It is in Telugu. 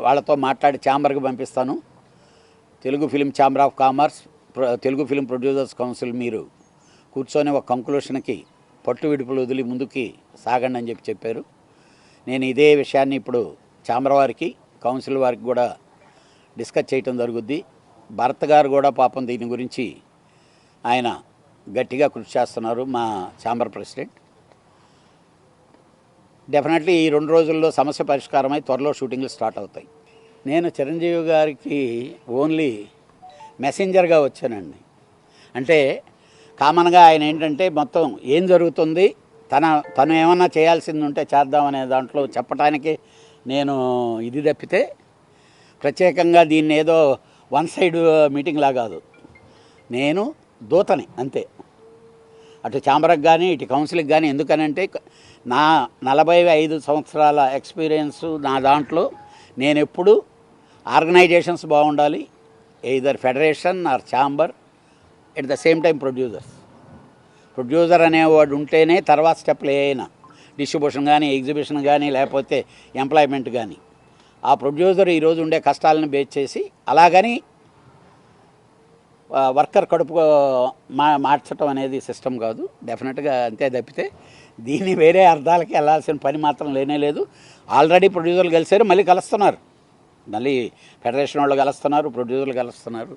వాళ్ళతో మాట్లాడి ఛాంబర్కి పంపిస్తాను. Telugu film chamber of commerce, Telugu film producers council మీరు కూర్చొని ఒక కంక్లూషన్కి పట్టు విడుపులు వదిలి ముందుకి సాగండి అని చెప్పారు. నేను ఇదే విషయాన్ని ఇప్పుడు ఛాంబర్ వారికి, కౌన్సిల్ వారికి కూడా డిస్కస్ చేయటం జరుగుద్ది. భరత్ గారు కూడా పాపం దీని గురించి ఆయన గట్టిగా కృషి చేస్తున్నారు, మా ఛాంబర్ ప్రెసిడెంట్. డెఫినెట్లీ ఈ 2 రోజుల్లో సమస్య పరిష్కారమై త్వరలో షూటింగ్లు స్టార్ట్ అవుతాయి. నేను చిరంజీవి గారికి ఓన్లీ మెసెంజర్గా వచ్చానండి. అంటే కామన్గా ఆయన ఏంటంటే మొత్తం ఏం జరుగుతుంది, తను ఏమన్నా చేయాల్సింది ఉంటే చేద్దామనే దాంట్లో చెప్పడానికి నేను ఇది తప్పితే ప్రత్యేకంగా దీన్ని ఏదో వన్ సైడ్ మీటింగ్లా కాదు. నేను దూతని అంతే, అటు ఛాంబర్కి కానీ ఇటు కౌన్సిల్కి కానీ. ఎందుకనంటే నా 45 సంవత్సరాల ఎక్స్పీరియన్స్ నా దాంట్లో నేను ఎప్పుడు ఆర్గనైజేషన్స్ బాగుండాలి, either federation or chamber, at the same time producer అనేవాడు ఉంటేనే తర్వాత స్టెప్లు ఏమైనా డిస్ట్రిబ్యూషన్ కానీ, ఎగ్జిబిషన్ కానీ, లేకపోతే ఎంప్లాయ్మెంట్ కానీ. ఆ ప్రొడ్యూసర్ ఈరోజు ఉండే కష్టాలను బేస్ చేసి అలాగని వర్కర్ కడుపు మార్చడం అనేది సిస్టమ్ కాదు. డెఫినెట్గా అంతే తప్పితే దీన్ని వేరే అర్థాలకి వెళ్ళాల్సిన పని మాత్రం లేనే లేదు. ఆల్రెడీ ప్రొడ్యూసర్లు కలిసారు, మళ్ళీ కలుస్తున్నారు, మళ్ళీ ఫెడరేషన్ వాళ్ళు కలుస్తున్నారు, ప్రొడ్యూసర్లు కలుస్తున్నారు.